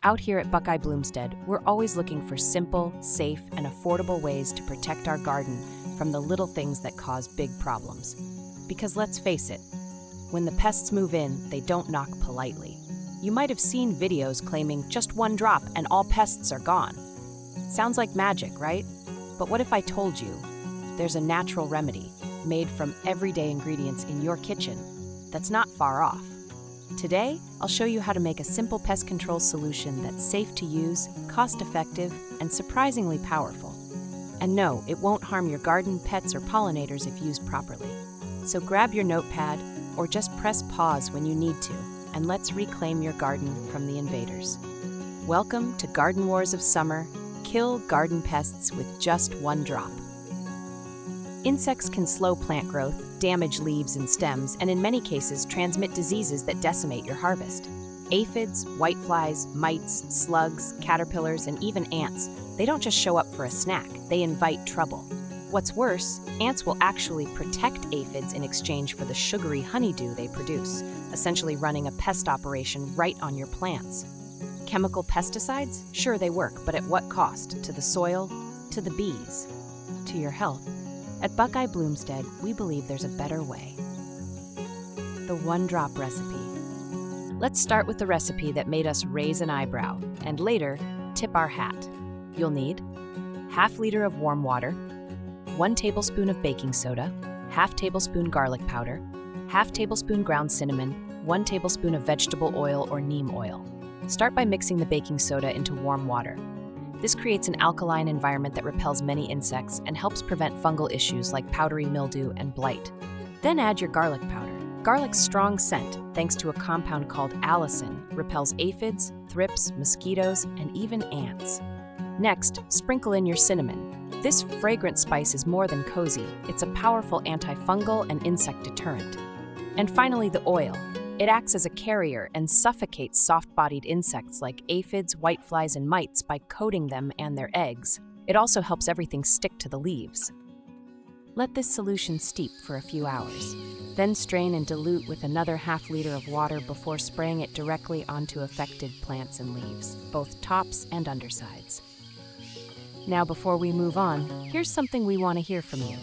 Out here at Buckeye Bloomstead, we're always looking for simple, safe, and affordable ways to protect our garden from the little things that cause big problems. Because let's face it, when the pests move in, they don't knock politely. You might have seen videos claiming just one drop and all pests are gone. Sounds like magic, right? But what if I told you there's a natural remedy made from everyday ingredients in your kitchen that's not far off? Today, I'll show you how to make a simple pest control solution that's safe to use, cost-effective, and surprisingly powerful. And no, it won't harm your garden, pets, or pollinators if used properly. So grab your notepad or just press pause when you need to, and let's reclaim your garden from the invaders. Welcome to Garden Wars of Summer. Kill garden pests with just one drop. Insects can slow plant growth, damage leaves and stems, and in many cases transmit diseases that decimate your harvest. Aphids, whiteflies, mites, slugs, caterpillars, and even ants, they don't just show up for a snack, they invite trouble. What's worse, ants will actually protect aphids in exchange for the sugary honeydew they produce, essentially running a pest operation right on your plants. Chemical pesticides? Sure, they work, but at what cost? To the soil, to the bees, to your health? At Buckeye Bloomstead, we believe there's a better way. The one-drop recipe. Let's start with the recipe that made us raise an eyebrow, and later, tip our hat. You'll need ½ liter of warm water, 1 tablespoon of baking soda, ½ tablespoon garlic powder, ½ tablespoon ground cinnamon, 1 tablespoon of vegetable oil or neem oil. Start by mixing the baking soda into warm water. This creates an alkaline environment that repels many insects and helps prevent fungal issues like powdery mildew and blight. Then add your garlic powder. Garlic's strong scent, thanks to a compound called allicin, repels aphids, thrips, mosquitoes, and even ants. Next, sprinkle in your cinnamon. This fragrant spice is more than cozy. It's a powerful antifungal and insect deterrent. And finally, the oil. It acts as a carrier and suffocates soft-bodied insects like aphids, whiteflies, and mites by coating them and their eggs. It also helps everything stick to the leaves. Let this solution steep for a few hours. Then strain and dilute with another ½ liter of water before spraying it directly onto affected plants and leaves, both tops and undersides. Now, before we move on, here's something we want to hear from you.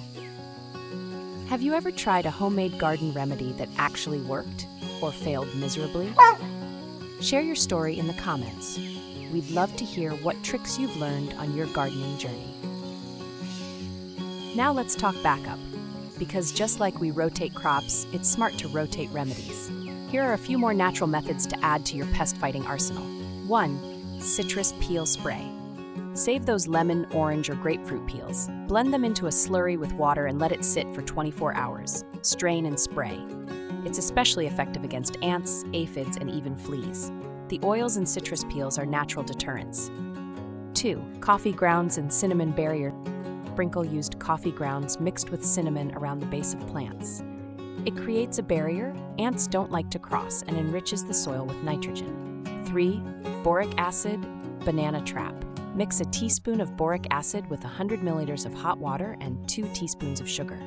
Have you ever tried a homemade garden remedy that actually worked? Or failed miserably? Share your story in the comments. We'd love to hear what tricks you've learned on your gardening journey. Now let's talk backup, because just like we rotate crops, it's smart to rotate remedies. Here are a few more natural methods to add to your pest-fighting arsenal. 1. Citrus peel spray. Save those lemon, orange, or grapefruit peels. Blend them into a slurry with water and let it sit for 24 hours. Strain and spray. It's especially effective against ants, aphids, and even fleas. The oils in citrus peels are natural deterrents. 2. Coffee grounds and cinnamon barrier. Sprinkle used coffee grounds mixed with cinnamon around the base of plants. It creates a barrier ants don't like to cross and enriches the soil with nitrogen. 3. Boric acid, banana trap. Mix a teaspoon of boric acid with 100 milliliters of hot water and 2 teaspoons of sugar.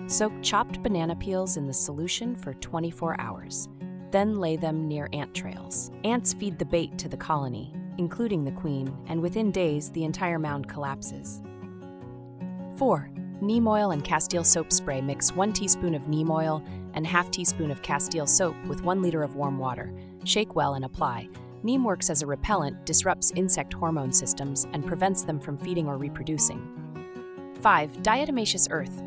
Soak chopped banana peels in the solution for 24 hours. Then lay them near ant trails. Ants feed the bait to the colony, including the queen, and within days, the entire mound collapses. 4. Neem oil and Castile soap spray. Mix 1 teaspoon of neem oil and ½ teaspoon of Castile soap with 1 liter of warm water. Shake well and apply. Neem works as a repellent, disrupts insect hormone systems, and prevents them from feeding or reproducing. 5. Diatomaceous earth.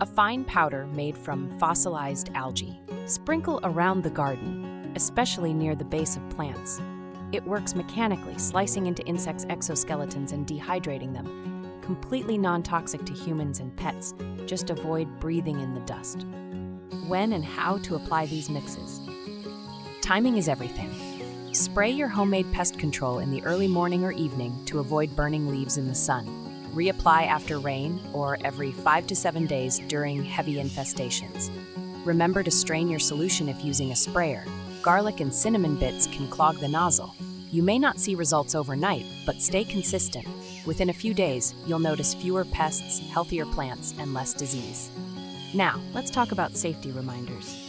A fine powder made from fossilized algae. Sprinkle around the garden, especially near the base of plants. It works mechanically, slicing into insects' exoskeletons and dehydrating them. Completely non-toxic to humans and pets, just avoid breathing in the dust. When and how to apply these mixes. Timing is everything. Spray your homemade pest control in the early morning or evening to avoid burning leaves in the sun. Reapply after rain or every 5 to 7 days during heavy infestations. Remember to strain your solution if using a sprayer. Garlic and cinnamon bits can clog the nozzle. You may not see results overnight, but stay consistent. Within a few days, you'll notice fewer pests, healthier plants, and less disease. Now, let's talk about safety reminders.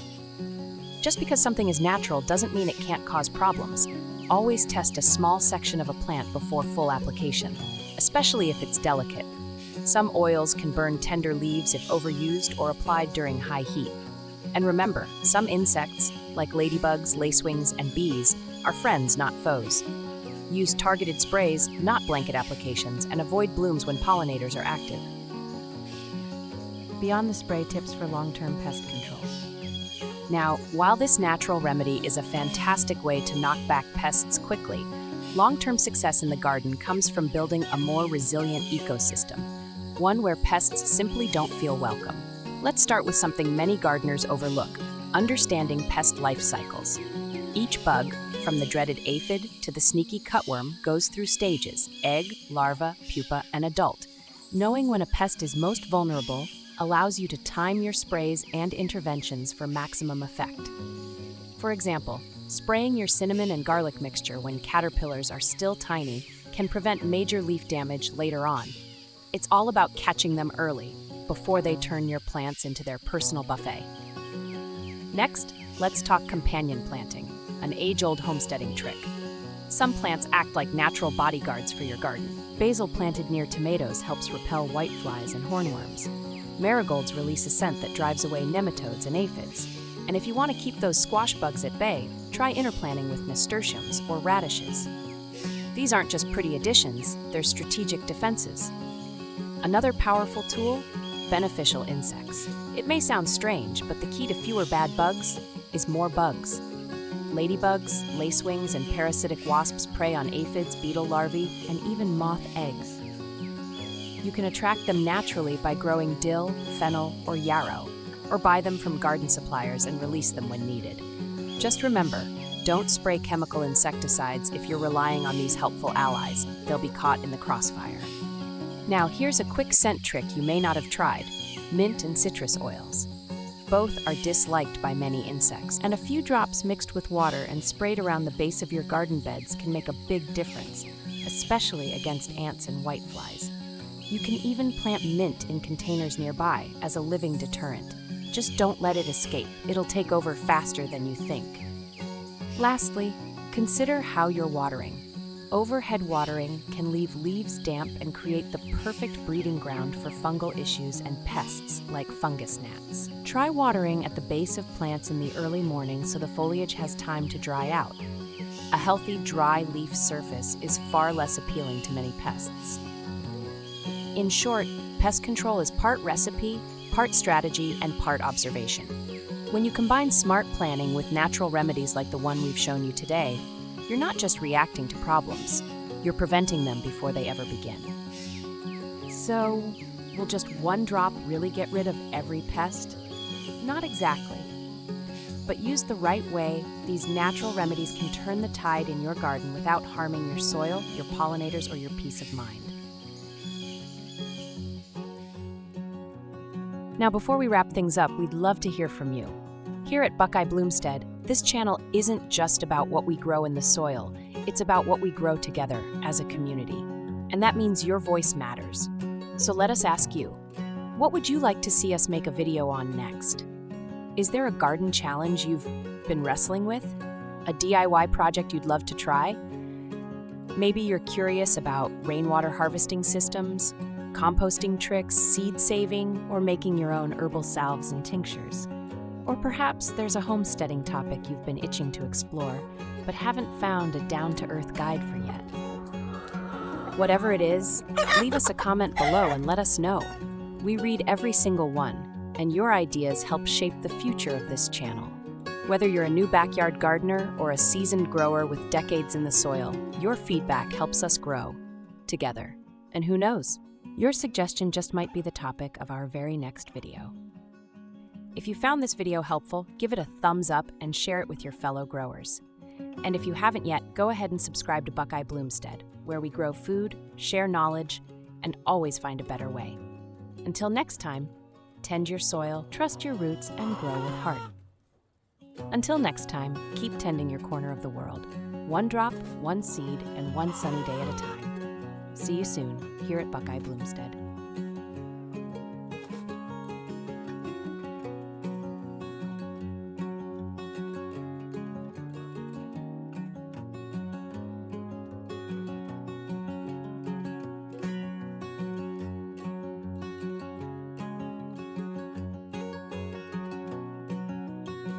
Just because something is natural doesn't mean it can't cause problems. always test a small section of a plant before full application, especially if it's delicate. Some oils can burn tender leaves if overused or applied during high heat. And remember, some insects, like ladybugs, lacewings, and bees, are friends, not foes. Use targeted sprays, not blanket applications, and avoid blooms when pollinators are active. Beyond the spray, tips for long-term pest control. Now, while this natural remedy is a fantastic way to knock back pests quickly, long-term success in the garden comes from building a more resilient ecosystem, one where pests simply don't feel welcome. Let's start with something many gardeners overlook: understanding pest life cycles. Each bug, from the dreaded aphid to the sneaky cutworm, goes through stages: egg, larva, pupa, and adult. Knowing when a pest is most vulnerable allows you to time your sprays and interventions for maximum effect. For example, spraying your cinnamon and garlic mixture when caterpillars are still tiny can prevent major leaf damage later on. It's all about catching them early, before they turn your plants into their personal buffet. Next, let's talk companion planting, an age-old homesteading trick. Some plants act like natural bodyguards for your garden. Basil planted near tomatoes helps repel whiteflies and hornworms. Marigolds release a scent that drives away nematodes and aphids. And if you want to keep those squash bugs at bay, try interplanting with nasturtiums or radishes. These aren't just pretty additions, they're strategic defenses. Another powerful tool: beneficial insects. It may sound strange, but the key to fewer bad bugs is more bugs. Ladybugs, lacewings, and parasitic wasps prey on aphids, beetle larvae, and even moth eggs. You can attract them naturally by growing dill, fennel, or yarrow, or buy them from garden suppliers and release them when needed. Just remember, don't spray chemical insecticides if you're relying on these helpful allies. They'll be caught in the crossfire. Now, here's a quick scent trick you may not have tried: mint and citrus oils. Both are disliked by many insects, and a few drops mixed with water and sprayed around the base of your garden beds can make a big difference, especially against ants and whiteflies. You can even plant mint in containers nearby as a living deterrent. Just don't let it escape. It'll take over faster than you think. Lastly, consider how you're watering. Overhead watering can leave leaves damp and create the perfect breeding ground for fungal issues and pests like fungus gnats. Try watering at the base of plants in the early morning so the foliage has time to dry out. A healthy, dry leaf surface is far less appealing to many pests. In short, pest control is part recipe, part strategy, and part observation. When you combine smart planning with natural remedies like the one we've shown you today, you're not just reacting to problems, you're preventing them before they ever begin. So, will just one drop really get rid of every pest? Not exactly. But used the right way, these natural remedies can turn the tide in your garden without harming your soil, your pollinators, or your peace of mind. Now, before we wrap things up, we'd love to hear from you. Here at Buckeye Bloomstead, this channel isn't just about what we grow in the soil, it's about what we grow together as a community. And that means your voice matters. So let us ask you, what would you like to see us make a video on next? Is there a garden challenge you've been wrestling with? A DIY project you'd love to try? Maybe you're curious about rainwater harvesting systems, composting tricks, seed saving, or making your own herbal salves and tinctures. Or perhaps there's a homesteading topic you've been itching to explore, but haven't found a down-to-earth guide for yet. Whatever it is, leave us a comment below and let us know. We read every single one, and your ideas help shape the future of this channel. Whether you're a new backyard gardener or a seasoned grower with decades in the soil, your feedback helps us grow together. And who knows? Your suggestion just might be the topic of our very next video. If you found this video helpful, give it a thumbs up and share it with your fellow growers. And if you haven't yet, go ahead and subscribe to Buckeye Bloomstead, where we grow food, share knowledge, and always find a better way. Until next time, tend your soil, trust your roots, and grow with heart. Until next time, keep tending your corner of the world, one drop, one seed, and one sunny day at a time. See you soon here at Buckeye Bloomstead.